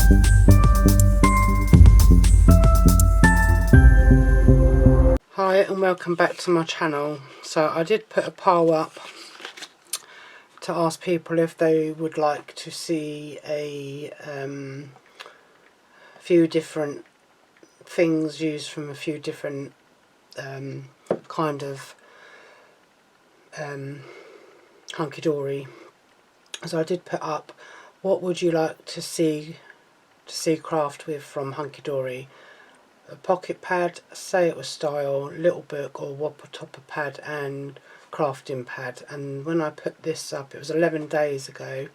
Hi and welcome back to my channel. So I did put a poll up to ask people if they would like to see a few different things used from a few different kind of hunky-dory. So I did put up, what would you like to see craft with from hunky-dory? A pocket pad, say it was style, little book, or Whopper topper pad and crafting pad. And when I put this up, it was 11 days ago,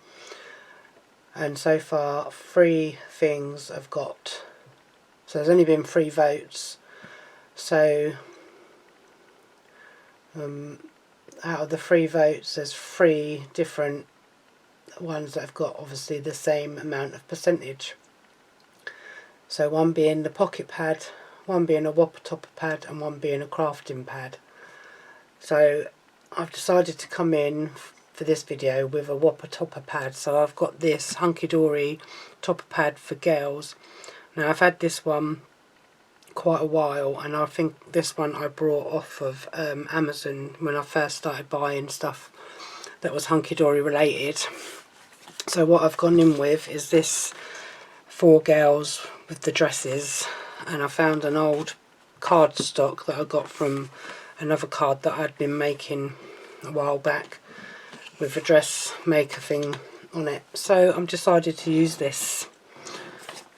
and so far 3 things have got, so there's only been 3 votes. So out of the 3 votes, there's 3 different ones that have got obviously the same amount of percentage. So one being the pocket pad, one being a Whopper topper pad, and one being a crafting pad. So I've decided to come in for this video with a Whopper topper pad. So I've got this hunky-dory topper pad for girls. Now I've had this one quite a while, and I think this one I brought off of Amazon when I first started buying stuff that was hunky-dory related. So what I've gone in with is this for girls with the dresses, and I found an old cardstock that I got from another card that I'd been making a while back with a dressmaker thing on it. So I'm decided to use this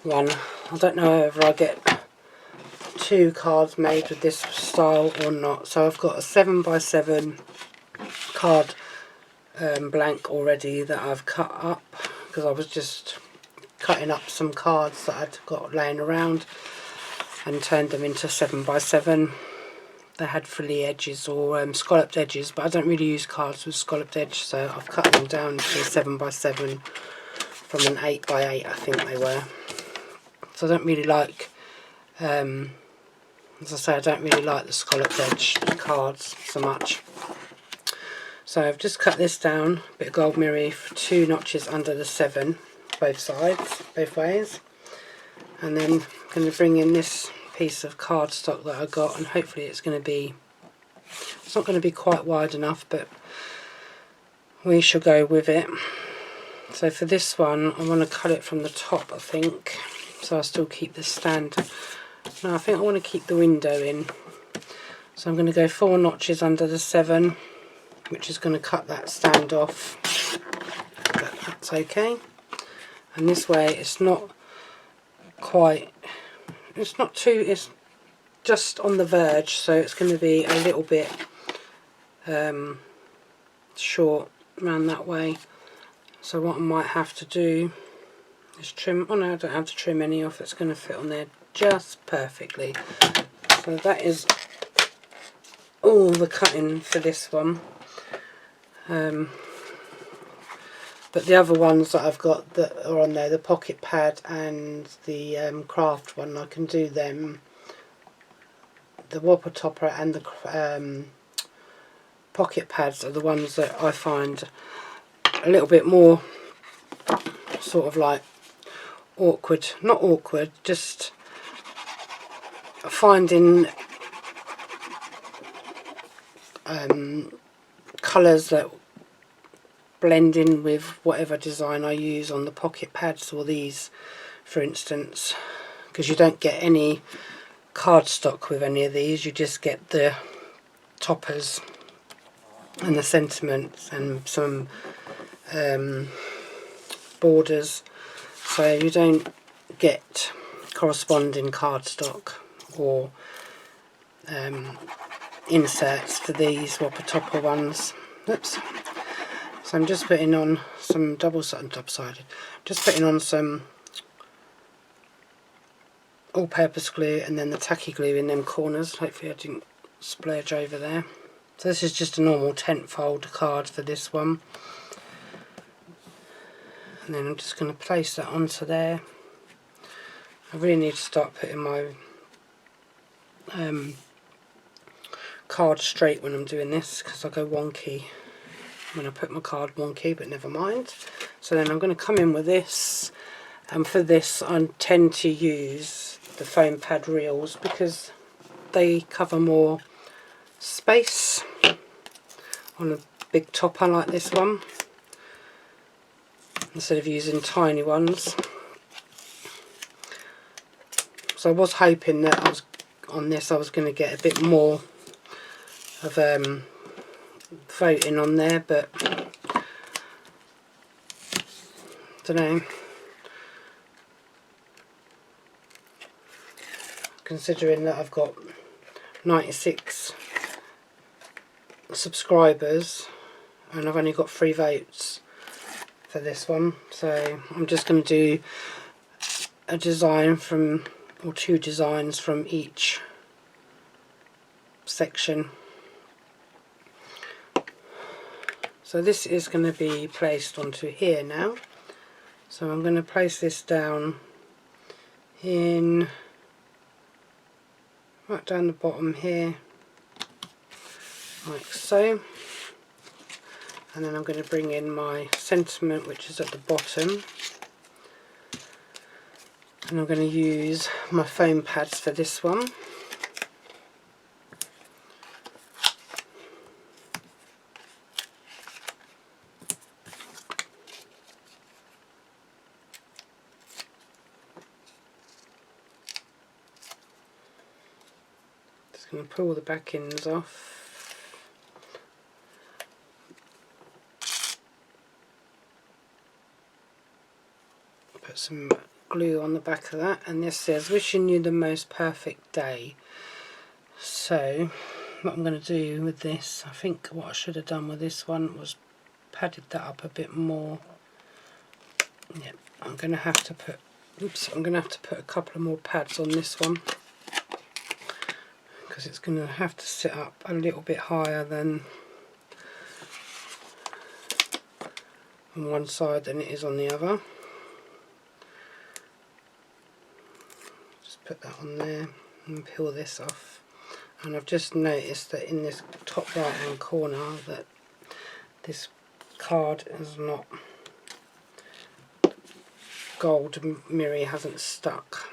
one. I don't know whether I get 2 cards made with this style or not. So I've got a 7x7 card blank already that I've cut up, because I was just cutting up some cards that I'd got laying around and turned them into 7x7. They had frilly edges or scalloped edges, but I don't really use cards with scalloped edge, so I've cut them down to 7x7 from an 8x8, I think they were. So I don't really like, as I say, I don't really like the scalloped edge cards so much. So I've just cut this down, a bit of gold mirror for 2 notches under the 7, both sides, both ways. And then I'm going to bring in this piece of cardstock that I got, and hopefully it's going to be, it's not going to be quite wide enough, but we shall go with it. So for this one I want to cut it from the top, I think, so I'll still keep the stand. No, I think I want to keep the window in, so I'm going to go 4 notches under the 7, which is going to cut that stand off, but that's okay. And this way it's not quite, it's not too, it's just on the verge, so it's going to be a little bit short around that way. So what I might have to do is trim, oh no, I don't have to trim any off, it's going to fit on there just perfectly. So that is all the cutting for this one. But the other ones that I've got that are on there, the pocket pad and the craft one, I can do them. The Whopper topper and the pocket pads are the ones that I find a little bit more sort of like awkward, not awkward, just finding colours that blend in with whatever design I use on the pocket pads, or these for instance, because you don't get any cardstock with any of these, you just get the toppers and the sentiments and some borders, so you don't get corresponding cardstock or inserts for these Whopper topper ones. Oops. So I'm just putting on some double-sided, just putting on some all-purpose glue and then the tacky glue in them corners. Hopefully I didn't splurge over there. So this is just a normal tent fold card for this one. And then I'm just going to place that onto there. I really need to start putting my card straight when I'm doing this, because I go wonky when I put my card wonky, but never mind. So then I'm going to come in with this And for this I tend to use the foam pad reels because they cover more space on a big topper like this one, instead of using tiny ones. So I was hoping that I was going to get a bit more of voting on there, but I don't know. Considering that I've got 96 subscribers and I've only got 3 votes for this one, so I'm just going to do a design from, or 2 designs from each section. So this is going to be placed onto here now, so I'm going to place this down in right down the bottom here, like so, and then I'm going to bring in my sentiment, which is at the bottom, and I'm going to use my foam pads for this one. Just going to pull the back ends off. Put some glue on the back of that, and this says, "Wishing you the most perfect day." So what I'm going to do with this, I think what I should have done with this one was padded that up a bit more. Yeah, I'm going to have to put a couple of more pads on this one, because it's going to have to sit up a little bit higher than on one side than it is on the other. Just put that on there and peel this off. And I've just noticed that in this top right hand corner that this card is not gold mirror, hasn't stuck.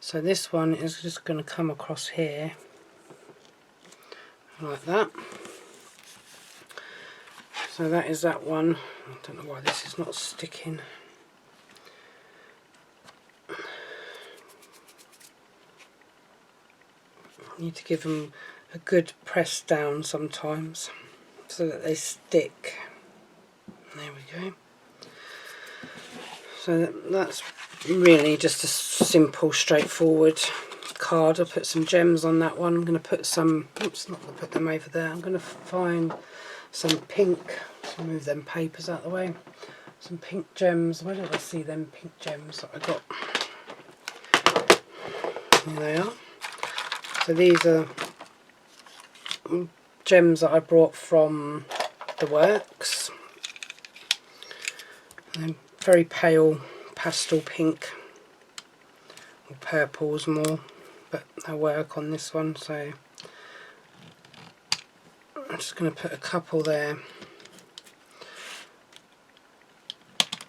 So this one is just going to come across here like that. So that is that one. I don't know why this is not sticking. You need to give them a good press down sometimes so that they stick. There we go. So that's really just a simple, straightforward card. I'll put some gems on that one. I'm going to put some, oops, not going to put them over there. I'm going to find some pink, so move them papers out of the way. Some pink gems. Where did I see them pink gems that I got? Here they are. So these are gems that I brought from the works. And very pale pastel pink, or purples more, but I work on this one, so I'm just going to put a couple there.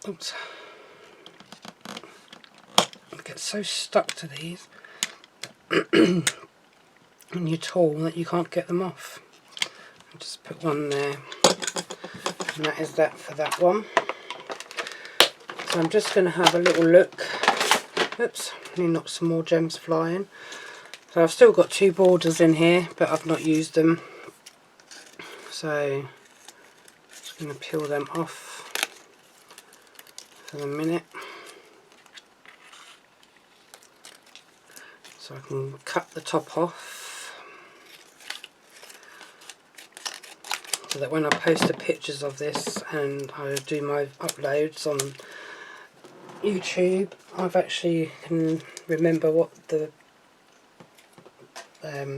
Oops. I get so stuck to these on your tool that you can't get them off. I'll just put one there, and that is that for that one. So I'm just going to have a little look. Oops, nearly knocked some more gems flying. So I've still got 2 borders in here, but I've not used them. So I'm just going to peel them off for the minute, so I can cut the top off, so that when I post the pictures of this and I do my uploads on YouTube, I've actually can remember what the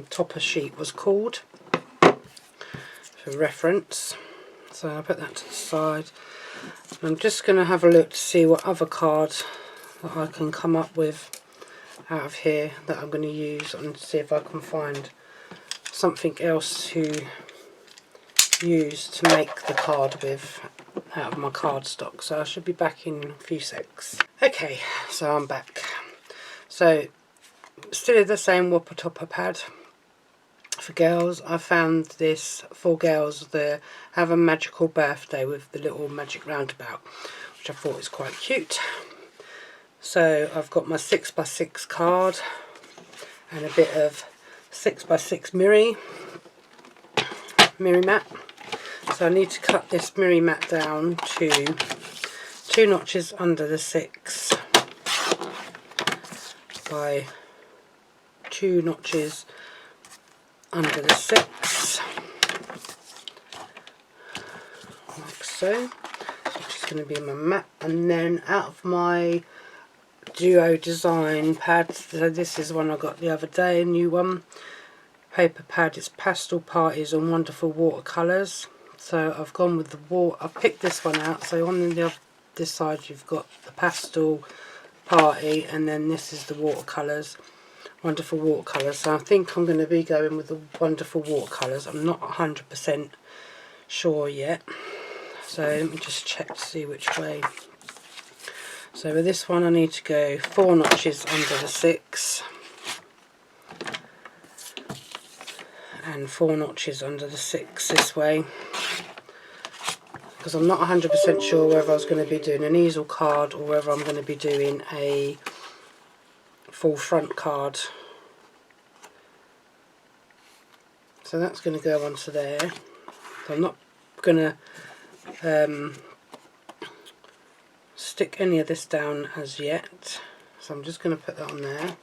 topper sheet was called for reference. So I'll put that to the side. I'm just going to have a look to see what other cards that I can come up with out of here that I'm going to use, and see if I can find something else to use to make the card with out of my cardstock, so I should be back in a few secs. Okay, so I'm back. So still the same Whopper topper pad for girls. I found this for girls that have a magical birthday with the little magic roundabout, which I thought was quite cute. So I've got my 6x6 card and a bit of 6x6 mirri mat. So I need to cut this mirri mat down to 2 notches under the 6 by 2 notches under the 6, like so. Which is going to be my mat, and then out of my Duo design pad, so this is one I got the other day, a new one, paper pad. It's Pastel Parties and Wonderful Watercolours. So I've gone with the water. I picked this one out. So on this side you've got the Pastel Party, and then this is the watercolours, Wonderful Watercolours. So I think I'm going to be going with the Wonderful Watercolours. I'm not 100% sure yet. So let me just check to see which way. So with this one I need to go 4 notches under the 6 and 4 notches under the 6 this way, because I'm not 100% sure whether I was going to be doing an easel card or whether I'm going to be doing a full front card. So that's going to go onto there. So I'm not going to stick any of this down as yet, so I'm just going to put that on there.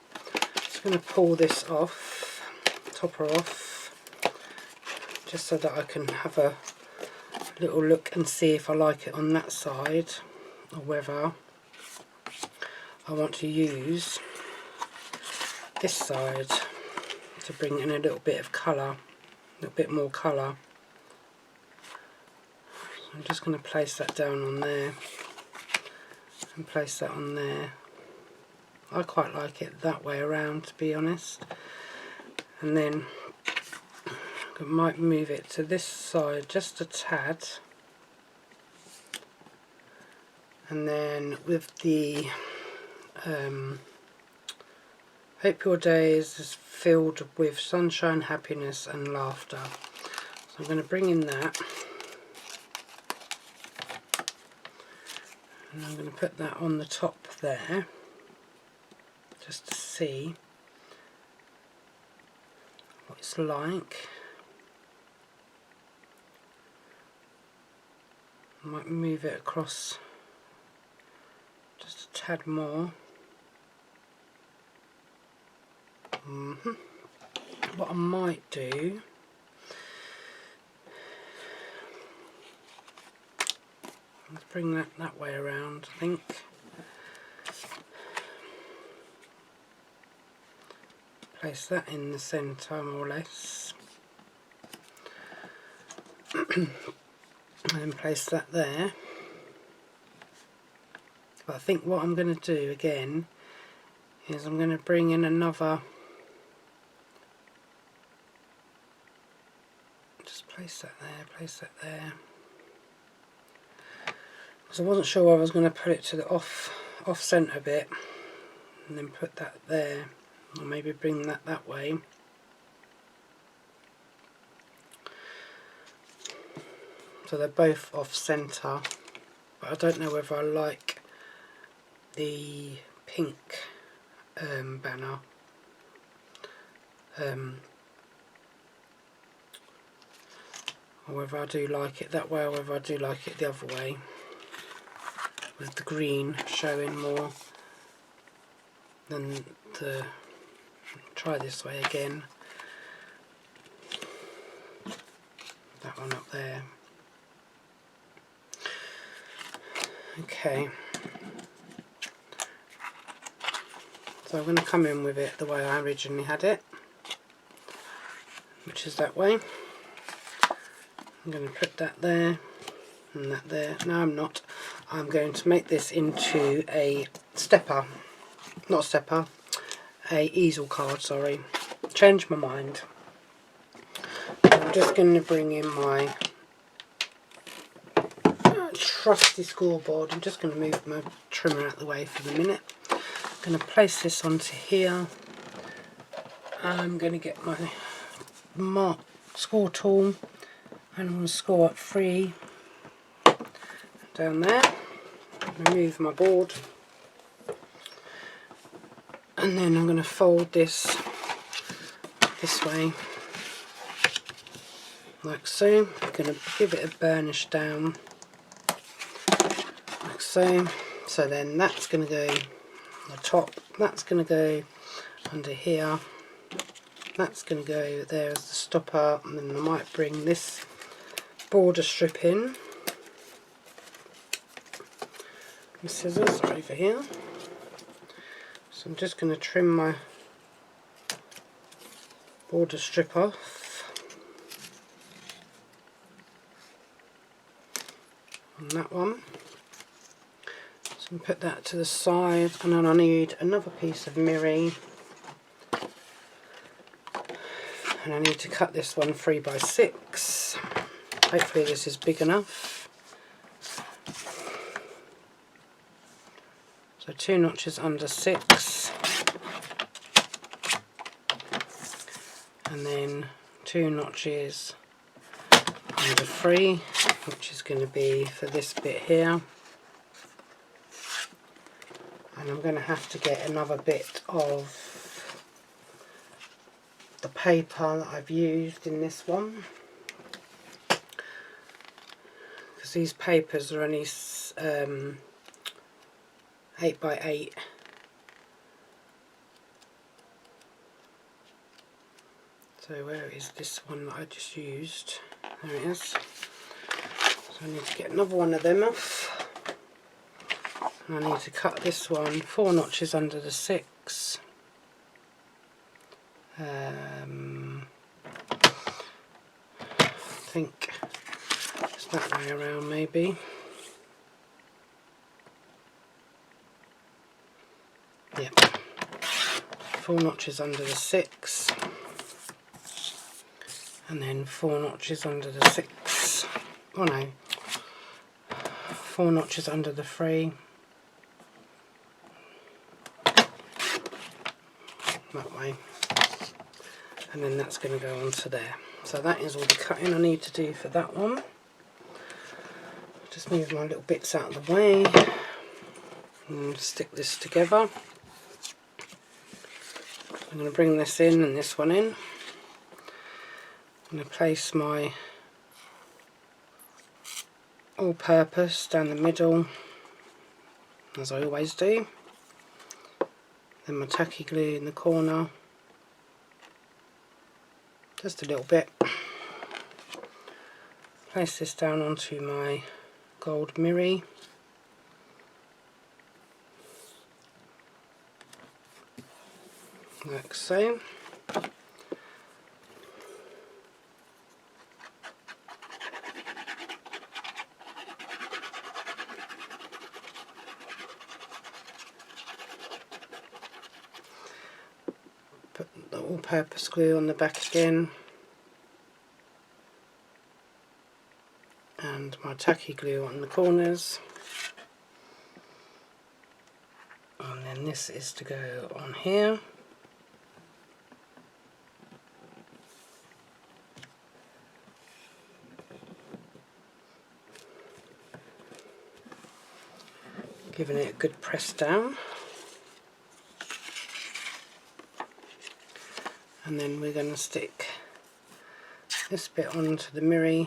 Just going to pull this off, topper off, just so that I can have a little look and see if I like it on that side, or whether I want to use this side to bring in a little bit of colour, a little bit more colour. I'm just going to place that down on there and place that on there. I quite like it that way around, to be honest. And then I might move it to this side just a tad, and then with the hope your day is filled with sunshine, happiness and laughter. So I'm going to bring in that, and I'm going to put that on the top there just to see what it's like. I might move it across just a tad more. What I might do, let's bring that way around, I think. Place that in the centre more or less. And then place that there. But I think what I'm going to do again is I'm going to bring in another, just place that there, because I wasn't sure whether I was going to put it to the off centre bit and then put that there, or maybe bring that way. So they're both off centre, but I don't know whether I like the pink banner or whether I do like it that way or whether I do like it the other way, with the green showing more than the, try this way again, that one up there. Okay, so I'm going to come in with it the way I originally had it, which is that way. I'm going to put that there and that there. No, I'm not. I'm going to make this into a stepper, not stepper, a easel card, sorry. Changed my mind. I'm just going to bring in my trusty scoreboard. I'm just going to move my trimmer out of the way for the minute. I'm going to place this onto here. I'm going to get my score tool and I'm going to score up 3 down there. Remove my board. And then I'm going to fold this way, like so. I'm going to give it a burnish down, like so. So then that's going to go on the top, that's going to go under here, that's going to go there as the stopper, and then I might bring this border strip in. My scissors are over here. So I'm just going to trim my border strip off on that one. So I'm put that to the side, and then I need another piece of mirror, and I need to cut this one 3 by 6. Hopefully this is big enough. So 2 notches under 6, and then 2 notches under 3, which is going to be for this bit here. And I'm going to have to get another bit of the paper that I've used in this one, because these papers are only 8 by 8. So where is this one that I just used? There it is. So I need to get another one of them off. And I need to cut this one 4 notches under the 6. I think it's that way around maybe. Yeah, 4 notches under the 6, and then 4 notches under the 6. Oh no, 4 notches under the 3. That way, and then that's going to go onto there. So that is all the cutting I need to do for that one. Just move my little bits out of the way and stick this together. I'm going to bring this in and this one in. I'm going to place my all-purpose down the middle, as I always do. Then my tacky glue in the corner, just a little bit. Place this down onto my gold mirror. Like so. Put the all-purpose glue on the back again, and my tacky glue on the corners, and then this is to go on here. Giving it a good press down, and then we're going to stick this bit onto the mirror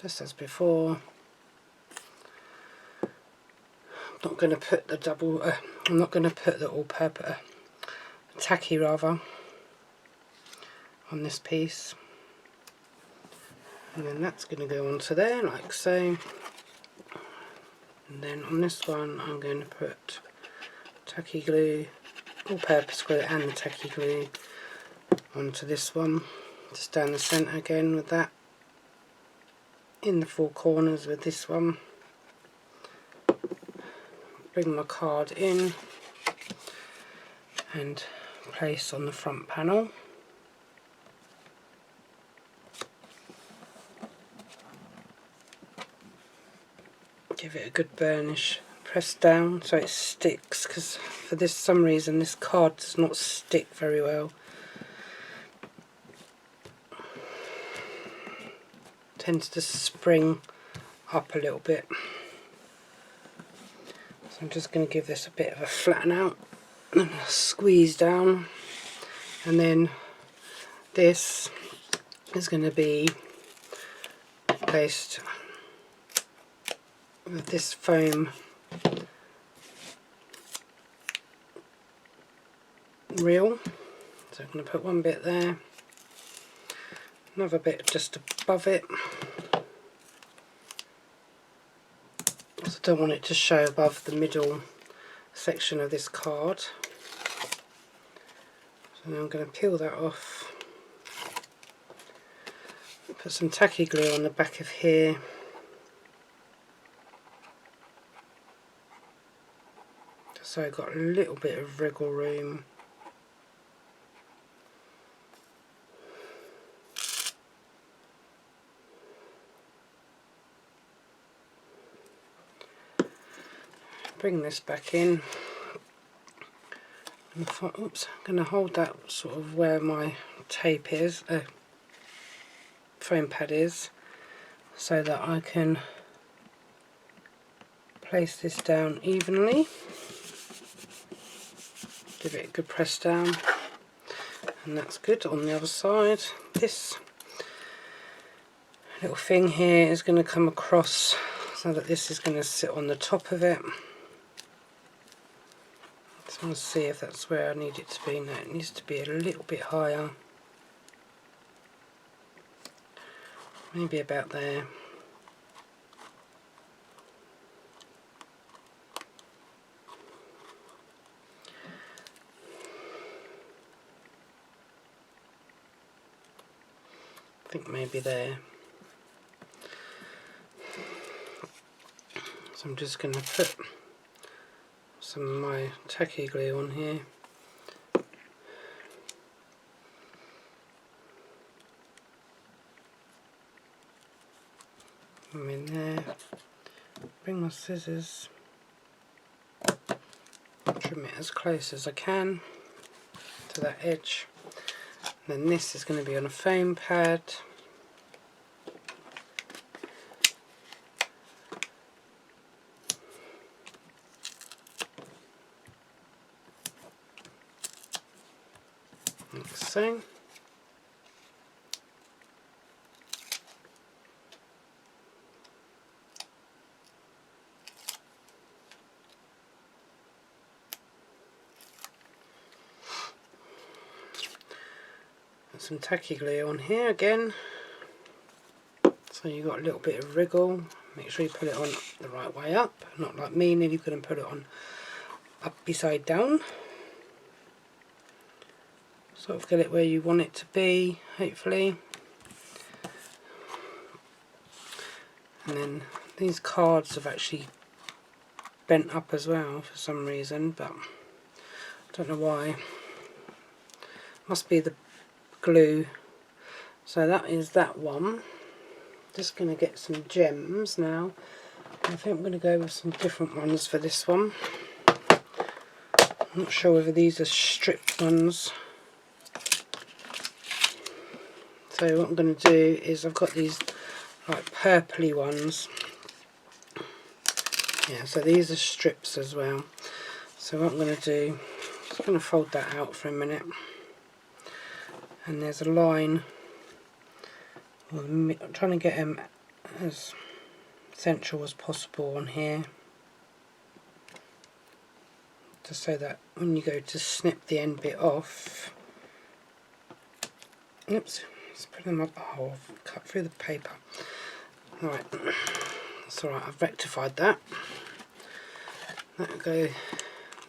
just as before. I'm not going to put the I'm not going to put the all-purpose tacky rather on this piece, and then that's going to go onto there like so. And then on this one I'm going to put tacky glue, all-purpose glue and the tacky glue onto this one, just down the centre again with that, in the 4 corners with this one. Bring my card in and place on the front panel. give it a good burnish. Press down so it sticks, because for some reason this card does not stick very well. Tends to spring up a little bit. So I'm just going to give this a bit of a flatten out and a squeeze down, and then this is going to be placed with this foam reel. So I'm going to put one bit there, another bit just above it. I don't want it to show above the middle section of this card. So now I'm going to peel that off. Put some tacky glue on the back of here. So I've got a little bit of wriggle room. Bring this back in. Oops, I'm going to hold that sort of where my tape is, foam pad is, so that I can place this down evenly. Give it a good press down, and that's good. On the other side, this little thing here is going to come across so that this is going to sit on the top of it. Just want to see if that's where I need it to be. No, it needs to be a little bit higher. Maybe about there. I think maybe there. So I'm just going to put some of my tacky glue on here. I'm in there. Bring my scissors. Trim it as close as I can to that edge. And then this is going to be on a foam pad. Like so. Some tacky glue on here again, so you've got a little bit of wriggle. Make sure you put it on the right way up, not like me, nearly going to put it on up beside down. Sort of get it where you want it to be, hopefully. And then these cards have actually bent up as well for some reason, but I don't know why. Must be the glue. So that is that one. Just going to get some gems now. I think I'm going to go with some different ones for this one. I'm not sure whether these are stripped ones. So what I'm going to do is, I've got these like purpley ones. Yeah, so these are strips as well. So what I'm going to do, I'm just going to fold that out for a minute. And there's a line. I'm trying to get them as central as possible on here, just so that when you go to snip the end bit off, oops, let's put them up. Oh, I've cut through the paper. Alright, that's alright, I've rectified that. That'll go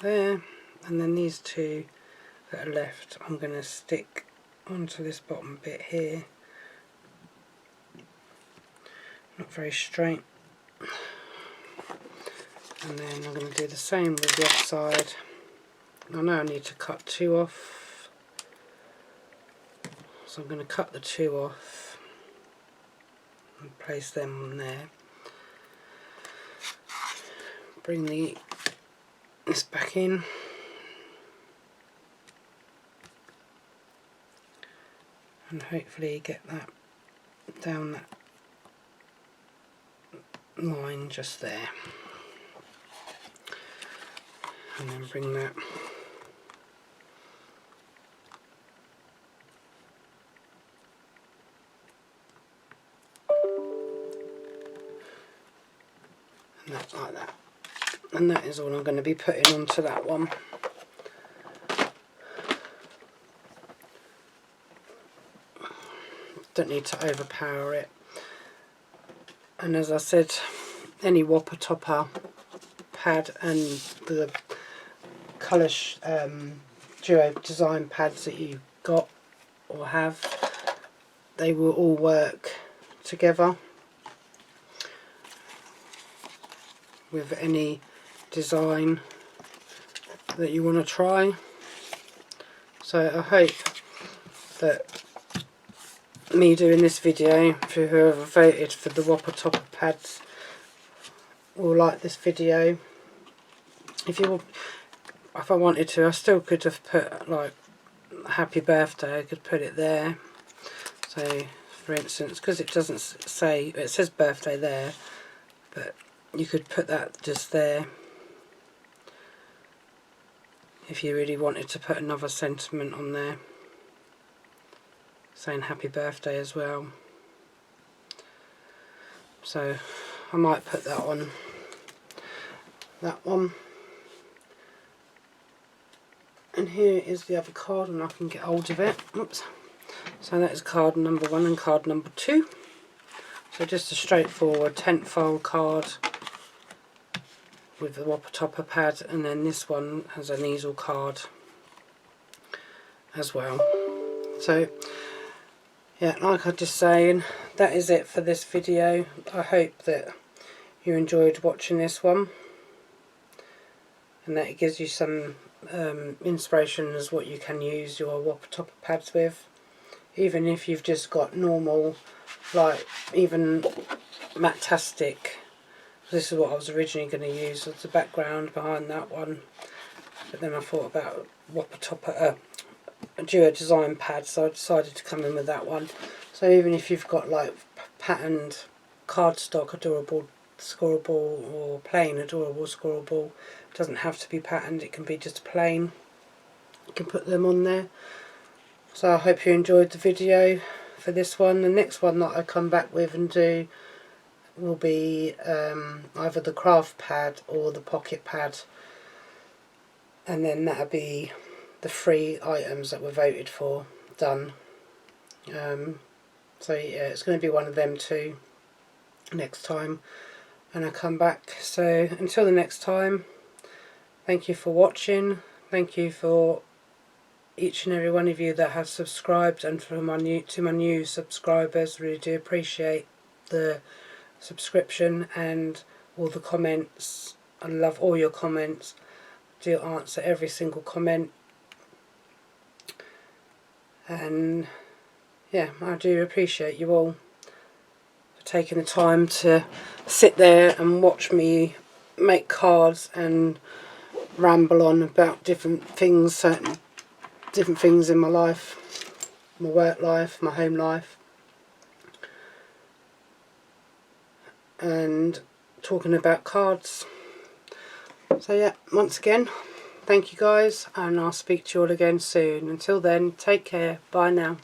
there, and then these two that are left I'm going to stick onto this bottom bit here. Not very straight. And then I'm going to do the same with the other side. I know I need to cut two off, so I'm going to cut the two off and place them on there. bring this back in. And hopefully get that down that line just there. And then bring that and that's like that. And that is all I'm going to be putting onto that one. Don't need to overpower it. And as I said, any Whopper topper pad and the colour duo design pads that you've got or have, they will all work together with any design that you want to try. So I hope that me doing this video, for whoever voted for the Whopper topper pads, will like this video. If I wanted to, I still could have put like happy birthday, I could put it there. So for instance, because it doesn't say, it says birthday there, but you could put that just there if you really wanted to put another sentiment on there saying happy birthday as well. So I might put that on that one. And here is the other card, and I can get hold of it. Oops. So that is card number 1 and card number 2. So just a straightforward tent fold card with the Whopper topper pad, and then this one has an easel card as well. So yeah, like I was just saying, that is it for this video. I hope that you enjoyed watching this one, and that it gives you some inspiration as what you can use your Whopper topper pads with. Even if you've just got normal, like even Matastic. This is what I was originally going to use as the background behind that one, but then I thought about Whopper topper a duo design pad, so I decided to come in with that one. So even if you've got like patterned cardstock adorable scorable or plain adorable scorable, it doesn't have to be patterned, it can be just plain, you can put them on there. So I hope you enjoyed the video for this one. The next one that I come back with and do will be either the craft pad or the pocket pad, and then that'll be the 3 items that were voted for done. So yeah, it's going to be one of them two next time and I come back. So until the next time, thank you for watching. Thank you for each and every one of you that have subscribed, and for my new subscribers, really do appreciate the subscription and all the comments. I love all your comments. I do answer every single comment, and yeah, I do appreciate you all for taking the time to sit there and watch me make cards and ramble on about different things in my life, my work life, my home life, and talking about cards. So yeah, once again, thank you guys, and I'll speak to you all again soon. Until then, take care. Bye now.